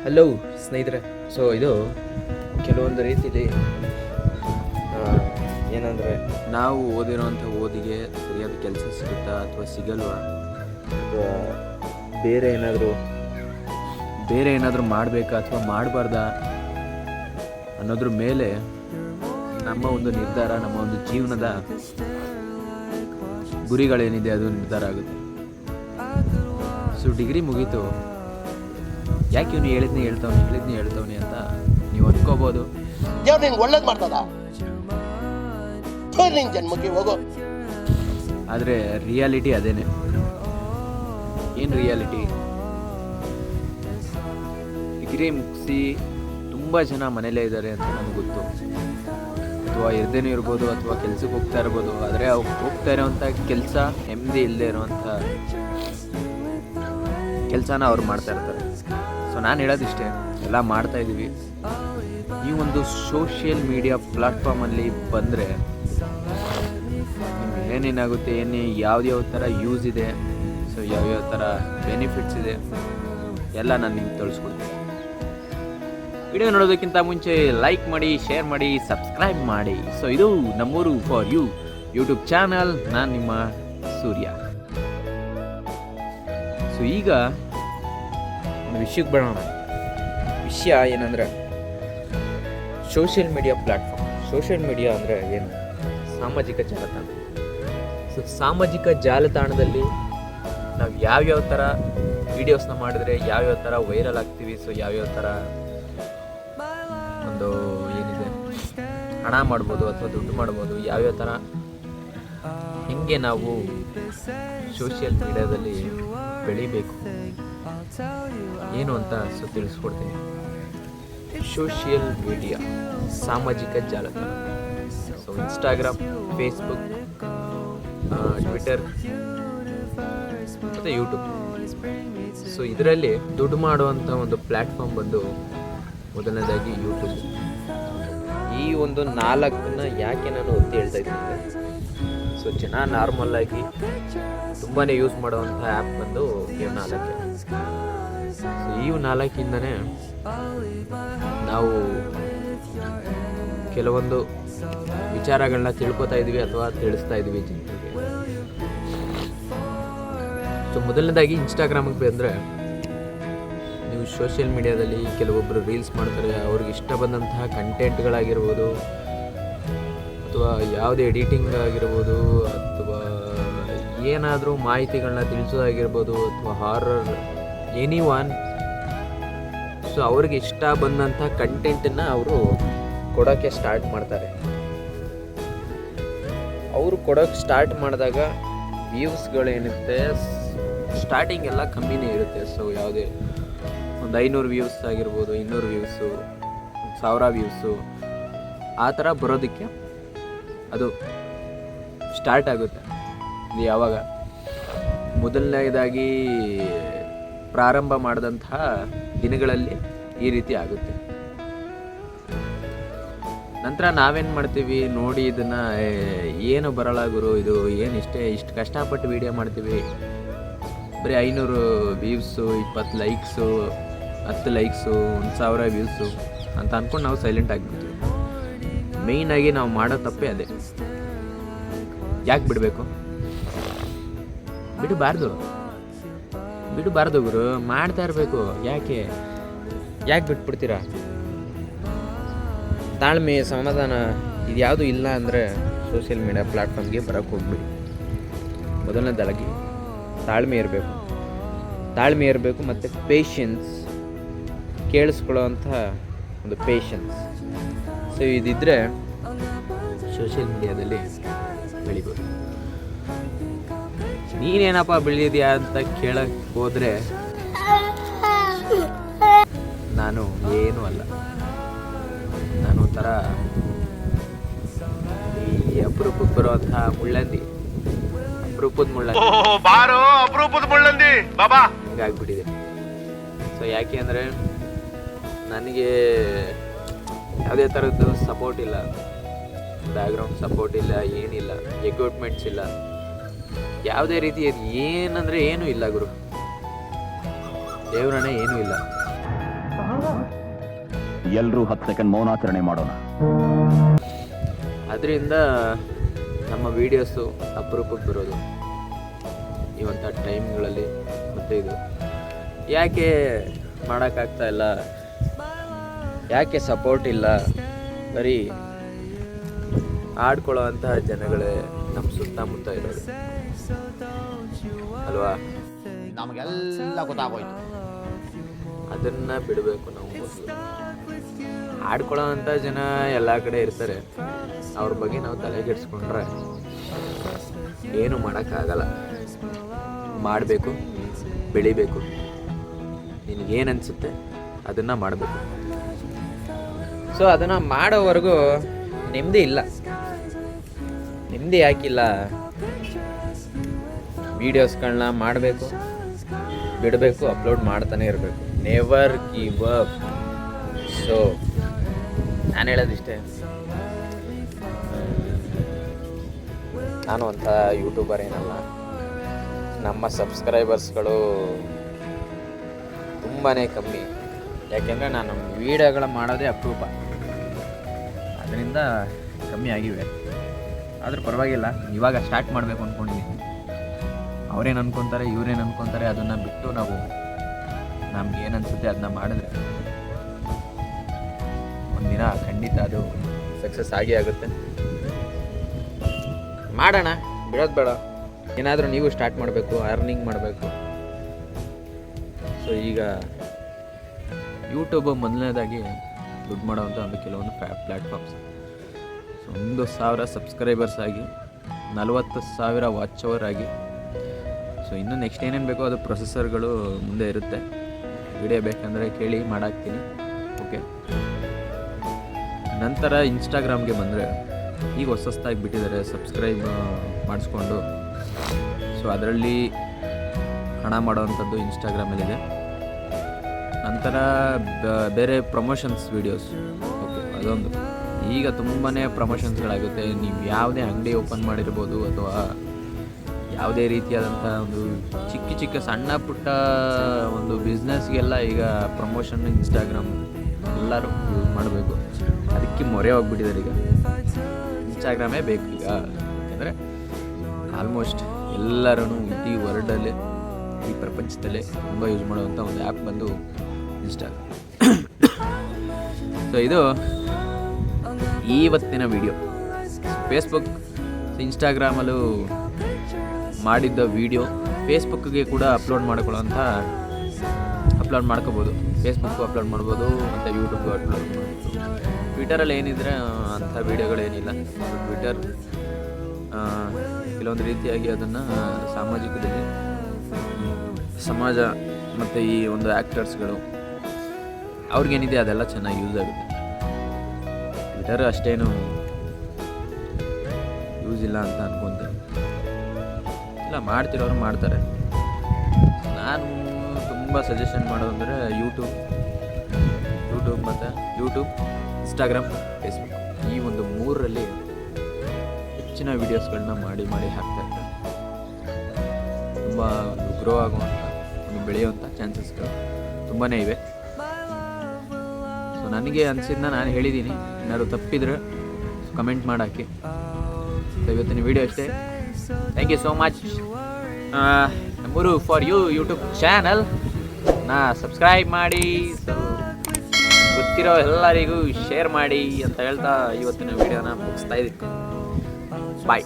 Hello ಸ್ನೇಹಿತರೆ. So ಇದು ಕೆಲವೊಂದು ರೀತಿಲಿ ಏನಂದರೆ, ನಾವು ಓದಿರೋವಂಥ ಓದಿಗೆ ಸರಿಯಾದ ಕೆಲಸ ಸಿಗುತ್ತಾ ಅಥವಾ ಸಿಗಲ್ವಾ, ಅಥವಾ ಬೇರೆ ಏನಾದರೂ ಮಾಡಬೇಕಾ ಅಥವಾ ಮಾಡಬಾರ್ದಾ ಅನ್ನೋದ್ರ ಮೇಲೆ ನಮ್ಮ ಒಂದು ನಿರ್ಧಾರ, ನಮ್ಮ ಒಂದು ಜೀವನದ ಗುರಿಗಳೇನಿದೆ ಅದು ನಿರ್ಧಾರ ಆಗುತ್ತೆ. ಸೊ ಡಿಗ್ರಿ ಮುಗೀತು, ಯಾಕೆ ಇವನು ಹೇಳಿದ್ನೇ ಹೇಳ್ತವನಿ ಅಂತ ನೀವು ಅನ್ಕೋಬೋದು. ದೇವ್ರು ನಿಂಗೆ ಒಳ್ಳೇದು ಮಾಡ್ತದ, ನಿನ್ ಜನ್ಮಕ್ಕೆ ಹೋಗೋ. ಆದರೆ ರಿಯಾಲಿಟಿ ಅದೇನೆ. ಏನು ರಿಯಾಲಿಟಿ? ಡಿಗ್ರಿ ಮುಗಿಸಿ ತುಂಬ ಜನ ಮನೇಲೇ ಇದ್ದಾರೆ ಅಂತ ನನಗೆ ಗೊತ್ತು, ಅಥವಾ ಇರ್ದೇನೂ ಇರ್ಬೋದು, ಅಥವಾ ಕೆಲ್ಸಕ್ಕೆ ಹೋಗ್ತಾ ಇರ್ಬೋದು. ಆದರೆ ಅವ್ರು ಹೋಗ್ತಾ ಇರೋವಂಥ ಕೆಲಸ ನೆಮ್ಮದಿ ಇಲ್ಲದೆ ಇರೋವಂಥ ಕೆಲಸನ ಅವ್ರು ಮಾಡ್ತಾ ಇರ್ತಾರೆ. ಸೊ ನಾನು ಹೇಳೋದಿಷ್ಟೇ, ಎಲ್ಲ ಮಾಡ್ತಾಯಿದ್ದೀವಿ. ಈ ಒಂದು ಸೋಷಿಯಲ್ ಮೀಡಿಯಾ ಪ್ಲಾಟ್ಫಾರ್ಮಲ್ಲಿ ಬಂದರೆ ಏನೇನಾಗುತ್ತೆ, ಯಾವ್ಯಾವ ಥರ ಯೂಸ್ ಇದೆ, ಸೊ ಯಾವ್ಯಾವ ಥರ ಬೆನಿಫಿಟ್ಸ್ ಇದೆ ಎಲ್ಲ ನಾನು ನಿಮ್ಗೆ ತಿಳಿಸ್ಕೊಡ್ತೀನಿ. ವಿಡಿಯೋ ನೋಡೋದಕ್ಕಿಂತ ಮುಂಚೆ ಲೈಕ್ ಮಾಡಿ, ಶೇರ್ ಮಾಡಿ, ಸಬ್ಸ್ಕ್ರೈಬ್ ಮಾಡಿ. ಸೊ ಇದು ನಮ್ಮೂರು ಫಾರ್ ಯು ಯೂಟ್ಯೂಬ್ ಚಾನಲ್. ನಾನು ನಿಮ್ಮ ಸೂರ್ಯ. ಸೊ ಈಗ ವಿಷಯಕ್ಕೆ ಬರೋಣ. ವಿಷಯ ಏನಂದರೆ, social media platform. Social media ಅಂದರೆ ಏನು? ಸಾಮಾಜಿಕ ಜಾಲತಾಣ. ಸೊ ಸಾಮಾಜಿಕ ಜಾಲತಾಣದಲ್ಲಿ ನಾವು ಯಾವ್ಯಾವ ಥರ ವೀಡಿಯೋಸ್ನ ಮಾಡಿದ್ರೆ ಯಾವ್ಯಾವ ಥರ ವೈರಲ್ ಆಗ್ತೀವಿ, ಸೊ ಯಾವ್ಯಾವ ಥರ ಒಂದು ಏನಿದೆ ಹಣ ಮಾಡ್ಬೋದು ಅಥವಾ ದುಡ್ಡು ಮಾಡ್ಬೋದು, ಯಾವ್ಯಾವ ಥರ ಹೆಂಗೆ ನಾವು ಸೋಷಿಯಲ್ ಮೀಡಿಯಾದಲ್ಲಿ ಬೆಳಿಬೇಕು ಏನು ಅಂತ ಸೊ ತಿಳಿಸ್ಕೊಡ್ತೀನಿ. ಸೋಷಿಯಲ್ ಮೀಡಿಯಾ, ಸಾಮಾಜಿಕ ಜಾಲತಾಣ. ಸೊ ಇನ್ಸ್ಟಾಗ್ರಾಮ್, ಫೇಸ್ಬುಕ್, ಟ್ವಿಟರ್ ಮತ್ತು ಯೂಟ್ಯೂಬ್. ಸೊ ಇದರಲ್ಲಿ ದುಡ್ಡು ಮಾಡುವಂಥ ಒಂದು ಪ್ಲ್ಯಾಟ್ಫಾರ್ಮ್ ಬಂದು ಮೊದಲನೇದಾಗಿ ಯೂಟ್ಯೂಬ್. ಈ ಒಂದು 4 ಯಾಕೆ ನಾನು ಒತ್ತಿ ಹೇಳ್ತಾ ಇದ್ದೀನಿ ಅಂದರೆ, ಸೊ ಜನ ನಾರ್ಮಲ್ಲಾಗಿ ತುಂಬಾ ಯೂಸ್ ಮಾಡುವಂಥ ಆ್ಯಪ್ ಬಂದು ಇವು 4. ಸೊ ಇವು 4ಇಂದನೇ ನಾವು ಕೆಲವೊಂದು ವಿಚಾರಗಳನ್ನ ತಿಳ್ಕೊತಾ ಇದ್ದೀವಿ ಅಥವಾ ತಿಳಿಸ್ತಾ ಇದ್ದೀವಿ ಜನರಿಗೆ. ಸೊ ಮೊದಲನೇದಾಗಿ ಇನ್ಸ್ಟಾಗ್ರಾಮಿಗೆ ಬಂದರೆ, ನೀವು ಸೋಷಿಯಲ್ ಮೀಡಿಯಾದಲ್ಲಿ ಕೆಲವೊಬ್ಬರು ರೀಲ್ಸ್ ಮಾಡ್ತಾರೆ. ಅವ್ರಿಗೆ ಇಷ್ಟ ಬಂದಂತಹ ಕಂಟೆಂಟ್ಗಳಾಗಿರ್ಬೋದು, ಅಥವಾ ಯಾವುದೇ ಎಡಿಟಿಂಗ್ ಆಗಿರ್ಬೋದು, ಅಥವಾ ಏನಾದರೂ ಮಾಹಿತಿಗಳನ್ನ ತಿಳಿಸೋದಾಗಿರ್ಬೋದು, ಅಥವಾ ಹಾರರ್, ಎನಿ ಒನ್. ಸೊ ಅವ್ರಿಗೆ ಇಷ್ಟ ಬಂದಂಥ ಕಂಟೆಂಟನ್ನು ಅವರು ಕೊಡೋಕ್ಕೆ ಸ್ಟಾರ್ಟ್ ಮಾಡ್ತಾರೆ. ಅವರು ಕೊಡೋಕ್ಕೆ ಸ್ಟಾರ್ಟ್ ಮಾಡಿದಾಗ ವ್ಯೂಸ್ಗಳೇನಿರುತ್ತೆ, ಸ್ಟಾರ್ಟಿಂಗ್ ಎಲ್ಲ ಕಮ್ಮಿನೇ ಇರುತ್ತೆ. ಸೊ ಯಾವುದೇ ಒಂದು 500 ವ್ಯೂಸ್ ಆಗಿರ್ಬೋದು, 200 ವ್ಯೂಸು, 1000 ವ್ಯೂಸು, ಆ ಥರ ಬರೋದಕ್ಕೆ ಅದು ಸ್ಟಾರ್ಟ್ ಆಗುತ್ತೆ. ಇದು ಯಾವಾಗ ಮೊದಲನೇದಾಗಿ ಪ್ರಾರಂಭ ಮಾಡಿದಂತಹ ದಿನಗಳಲ್ಲಿ ಈ ರೀತಿ ಆಗುತ್ತೆ. ನಂತರ ನಾವೇನು ಮಾಡ್ತೀವಿ, ನೋಡಿ ಇದನ್ನು ಏನು ಬರಲ್ಲ ಗುರು, ಇದು ಏನು ಇಷ್ಟು ಕಷ್ಟಪಟ್ಟು ವೀಡಿಯೋ ಮಾಡ್ತೀವಿ, ಬರೀ 500 ವ್ಯೂಸು, 20 ಲೈಕ್ಸು, 10 ಲೈಕ್ಸು, 1000 ವ್ಯೂಸು ಅಂತ ಅಂದ್ಕೊಂಡು ನಾವು ಸೈಲೆಂಟ್ ಆಗಿಬಿಡ್ತೀವಿ. ಮೇಯ್ನಾಗಿ ನಾವು ಮಾಡೋ ತಪ್ಪೇ ಅದೇ. ಯಾಕೆ ಬಿಡಬೇಕು? ಬಿಡಬಾರ್ದು ಗುರು, ಮಾಡ್ತಾ ಇರಬೇಕು. ಯಾಕೆ ಬಿಟ್ಬಿಡ್ತೀರಾ? ತಾಳ್ಮೆ, ಸಮಾಧಾನ ಇದ್ಯಾವುದು ಇಲ್ಲ ಅಂದರೆ ಸೋಷಿಯಲ್ ಮೀಡಿಯಾ ಪ್ಲ್ಯಾಟ್ಫಾರ್ಮ್ಗೆ ಬರೋಕ್ಕೆ ಹೋಗ್ಬಿಡಿ. ಮೊದಲನೇದಾಗಿ ತಾಳ್ಮೆ ಇರಬೇಕು ಮತ್ತು ಪೇಷನ್ಸ್, ಕೇಳಿಸ್ಕೊಳ್ಳೋವಂಥ ಒಂದು ಪೇಷನ್ಸ್. ಸೊ ಇದಿದ್ದರೆ ಸೋಷಿಯಲ್ ಮೀಡಿಯಾದಲ್ಲಿ ಬೆಳಿಬೋದು. ನೀನೇನಪ್ಪ ಬೆಳೆದಿದ್ಯಾ ಅಂತ ಕೇಳಕ್ಕೆ ಹೋದರೆ ನಾನು ಏನೂ ಅಲ್ಲ. ನಾನು ಒಂಥರ ಈ ಅಪರೂಪಕ್ಕೆ ಬರುವಂಥ ಮುಳ್ಳಂದಿ, ಅಪರೂಪದ ಮುಳ್ಳಂದಿ ಬಾಬಾ ಹಿಂಗಾಗ್ಬಿಟ್ಟಿದೆ. ಸೊ ಯಾಕೆ ಅಂದರೆ, ನನಗೆ ಯಾವುದೇ ಥರದ್ದು ಸಪೋರ್ಟ್ ಇಲ್ಲ, ಬ್ಯಾಕ್ಗ್ರೌಂಡ್ ಸಪೋರ್ಟ್ ಇಲ್ಲ, ಏನಿಲ್ಲ, ಎಕ್ವಿಪ್ಮೆಂಟ್ಸ್ ಇಲ್ಲ, ಯಾವುದೇ ರೀತಿ ಏನಂದರೆ ಏನೂ ಇಲ್ಲ ಗುರು. ದೇವರನೇ ಏನೂ ಇಲ್ಲ. ಎಲ್ಲರೂ 10 ಸೆಕೆಂಡ್ ಮೌನಾಚರಣೆ ಮಾಡೋಣ. ಅದರಿಂದ ನಮ್ಮ ವೀಡಿಯೋಸು ಅಪರೂಪಕ್ಕೆ ಬರೋದು ಇವಂಥ ಟೈಮ್ಗಳಲ್ಲಿ. ಮತ್ತು ಇದು ಯಾಕೆ ಮಾಡೋಕ್ಕಾಗ್ತಾ ಇಲ್ಲ, ಯಾಕೆ ಸಪೋರ್ಟ್ ಇಲ್ಲ, ಬರೀ ಆಡ್ಕೊಳ್ಳೋ ಅಂತಹ ಜನಗಳೇ ನಮ್ಮ ಸುತ್ತಮುತ್ತ ಇರೋದು ಅಲ್ವಾ. ನಮಗೆಲ್ಲ ಗೊತ್ತಾಗೋಯ್ತು. ಅದನ್ನು ಬಿಡಬೇಕು ನಾವು. ಮೊದಲು ಆಡ್ಕೊಳ್ಳೋ ಅಂಥ ಜನ ಎಲ್ಲ ಕಡೆ ಇರ್ತಾರೆ, ಅವ್ರ ಬಗ್ಗೆ ನಾವು ತಲೆಗೆಡ್ಸ್ಕೊಂಡ್ರೆ ಏನು ಮಾಡೋಕ್ಕಾಗಲ್ಲ. ಮಾಡಬೇಕು, ಬೆಳಿಬೇಕು, ನಿನಗೇನು ಅನಿಸುತ್ತೆ ಅದನ್ನು ಮಾಡಬೇಕು. ಸೊ ಅದನ್ನು ಮಾಡೋವರೆಗೂ ನೆಮ್ಮದಿ ಇಲ್ಲ. ನೆಮ್ಮದಿ ಯಾಕಿಲ್ಲ, ವೀಡಿಯೋಸ್ಗಳನ್ನ ಮಾಡಬೇಕು, ಬಿಡಬೇಕು, ಅಪ್ಲೋಡ್ ಮಾಡ್ತಾನೆ ಇರಬೇಕು. Never give up. ಸೊ ನಾನು ಹೇಳೋದಿಷ್ಟೇ, ನಾನು ಅಂಥ ಯೂಟ್ಯೂಬರ್ ಏನಲ್ಲ. ನಮ್ಮ ಸಬ್ಸ್ಕ್ರೈಬರ್ಸ್ಗಳು ತುಂಬಾ ಕಮ್ಮಿ, ಯಾಕೆಂದರೆ ನಾನು ವೀಡಿಯೋಗಳ ಮಾಡೋದೇ ಅಪರೂಪ, ಅದರಿಂದ ಕಮ್ಮಿ ಆಗಿವೆ. ಆದರೂ ಪರವಾಗಿಲ್ಲ, ಇವಾಗ ಸ್ಟಾರ್ಟ್ ಮಾಡಬೇಕು ಅಂದ್ಕೊಂಡಿದ್ದೀನಿ. ಅವರೇನು ಅನ್ಕೊತಾರೆ, ಇವ್ರೇನು ಅನ್ಕೊತಾರೆ, ಅದನ್ನು ಬಿಟ್ಟು ನಾವು ನಮ್ಗೆ ಏನು ಅನಿಸುತ್ತೆ ಅದನ್ನ ಮಾಡಿದ್ರೆ ಒಂದಿನ ಖಂಡಿತ ಅದು ಸಕ್ಸಸ್ ಆಗೇ ಆಗುತ್ತೆ. ಮಾಡೋಣ, ಬಿಡೋದು ಬೇಡ. ಏನಾದರೂ ನೀವು ಸ್ಟಾರ್ಟ್ ಮಾಡಬೇಕು, ಅರ್ನಿಂಗ್ ಮಾಡಬೇಕು. ಸೊ ಈಗ ಯೂಟ್ಯೂಬು ಮೊದಲನೇದಾಗಿ ದುಡ್ಡು ಮಾಡೋವಂಥ ಒಂದು ಕೆಲವೊಂದು ಪ್ಲ್ಯಾಟ್ಫಾರ್ಮ್ಸ್. ಸೊ 1,000 ಸಬ್ಸ್ಕ್ರೈಬರ್ಸ್ ಆಗಿ 40,000 ವಾಚ್ ಅವರ್ ಆಗಿ, ಸೊ ಇನ್ನು ನೆಕ್ಸ್ಟ್ ಏನೇನು ಬೇಕೋ ಅದು ಪ್ರೊಸೆಸರ್ಗಳು ಮುಂದೆ ಇರುತ್ತೆ. ವಿಡಿಯೋ ಬೇಕಂದರೆ ಕೇಳಿ ಮಾಡಾಕ್ತೀನಿ. ಓಕೆ, ನಂತರ ಇನ್ಸ್ಟಾಗ್ರಾಮ್ಗೆ ಬಂದರೆ ಈಗ ಹೊಸದಾಗಿ ಬಿಟ್ಟಿದ್ದಾರೆ, ಸಬ್ಸ್ಕ್ರೈಬ್ ಮಾಡಿಸ್ಕೊಂಡು. ಸೊ ಅದರಲ್ಲಿ ಹಣ ಮಾಡೋವಂಥದ್ದು ಇನ್ಸ್ಟಾಗ್ರಾಮಲ್ಲಿದೆ. ನಂತರ ಬೇರೆ ಪ್ರಮೋಷನ್ಸ್ ವೀಡಿಯೋಸ್. ಓಕೆ, ಅದೊಂದು ಈಗ ತುಂಬಾ ಪ್ರಮೋಷನ್ಸ್ಗಳಾಗುತ್ತೆ. ನೀವು ಯಾವುದೇ ಅಂಗಡಿ ಓಪನ್ ಮಾಡಿರ್ಬೋದು ಅಥವಾ ಯಾವುದೇ ರೀತಿಯಾದಂಥ ಒಂದು ಚಿಕ್ಕ ಸಣ್ಣ ಪುಟ್ಟ ಒಂದು ಬಿಸ್ನೆಸ್ಗೆಲ್ಲ ಈಗ ಪ್ರಮೋಷನ್ ಇನ್ಸ್ಟಾಗ್ರಾಮ್ ಎಲ್ಲರೂ ಯೂಸ್ ಮಾಡಬೇಕು. ಅದಕ್ಕೆ ಮೊರೆ ಹೋಗ್ಬಿಟ್ಟಿದ್ದಾರೆ. ಈಗ ಇನ್ಸ್ಟಾಗ್ರಾಮೇ ಬೇಕು ಈಗ, ಯಾಕೆಂದರೆ ಆಲ್ಮೋಸ್ಟ್ ಎಲ್ಲರೂ ಇಡೀ ವರ್ಲ್ಡಲ್ಲೇ, ಈ ಪ್ರಪಂಚದಲ್ಲೇ ತುಂಬ ಯೂಸ್ ಮಾಡುವಂಥ ಒಂದು ಆ್ಯಪ್ ಬಂದು ಇನ್ಸ್ಟಾಗ್ರಾಮ್. ಸೊ ಇದು ಇವತ್ತಿನ ವಿಡಿಯೋ. ಫೇಸ್ಬುಕ್, ಇನ್ಸ್ಟಾಗ್ರಾಮಲ್ಲೂ ಮಾಡಿದ್ದ ವಿಡಿಯೋ ಫೇಸ್ಬುಕ್ಗೆ ಕೂಡ ಅಪ್ಲೋಡ್ ಮಾಡ್ಕೋಬೋದು. ಫೇಸ್ಬುಕ್ಕು ಅಪ್ಲೋಡ್ ಮಾಡ್ಬೋದು ಮತ್ತು ಯೂಟ್ಯೂಬ್ಗೂ ಅಪ್ಲೋಡ್ ಮಾಡ್ಬೋದು. ಟ್ವಿಟರಲ್ಲಿ ಏನಿದ್ರೆ ಅಂಥ ವೀಡಿಯೋಗಳೇನಿಲ್ಲ. ಟ್ವಿಟರ್ ಕೆಲವೊಂದು ರೀತಿಯಾಗಿ ಅದನ್ನು ಸಾಮಾಜಿಕದಲ್ಲಿ ಸಮಾಜ ಮತ್ತು ಈ ಒಂದು ಆ್ಯಕ್ಟರ್ಸ್ಗಳು ಅವ್ರಿಗೇನಿದೆ ಅದೆಲ್ಲ ಚೆನ್ನಾಗಿ ಯೂಸ್ ಆಗುತ್ತೆ. ಟ್ವಿಟರ್ ಅಷ್ಟೇನು ಯೂಸ್ ಇಲ್ಲ ಅಂತ ಅನ್ಕೊತೀನಿ. ಇಲ್ಲ, ಮಾಡ್ತಿರೋರು ಮಾಡ್ತಾರೆ. ನಾನು ತುಂಬ ಸಜೆಷನ್ ಮಾಡೋದಂದರೆ ಯೂಟ್ಯೂಬ್, ಇನ್ಸ್ಟಾಗ್ರಾಮ್, ಫೇಸ್ಬುಕ್, ಈ ಒಂದು 3ರಲ್ಲಿ ಹೆಚ್ಚಿನ ವೀಡಿಯೋಸ್ಗಳನ್ನ ಮಾಡಿ ಹಾಕ್ತಾ ಇರ್ತಾರೆ. ತುಂಬ ಒಂದು ಗ್ರೋ ಆಗುವಂಥ, ಒಂದು ಬೆಳೆಯುವಂಥ ಚಾನ್ಸಸ್ಗಳು ತುಂಬಾ ಇವೆ. ಸೊ ನನಗೆ ಅನಿಸಿದ್ದನ್ನ ನಾನು ಹೇಳಿದ್ದೀನಿ. ಏನಾದ್ರು ತಪ್ಪಿದ್ರೆ ಕಮೆಂಟ್ ಮಾಡಾಕಿ. ಇವತ್ತಿನ ವಿಡಿಯೋ ಅಷ್ಟೇ. Thank you so much. Number for you YouTube channel subscribe ಮಾಡಿ. ಸೊ ಗೊತ್ತಿರೋ ಎಲ್ಲರಿಗೂ ಶೇರ್ ಮಾಡಿ ಅಂತ ಹೇಳ್ತಾ ಇವತ್ತಿನ ವಿಡಿಯೋನ ಮುಗಿಸ್ತಾ ಇದ್ದೀನಿ. ಬಾಯ್.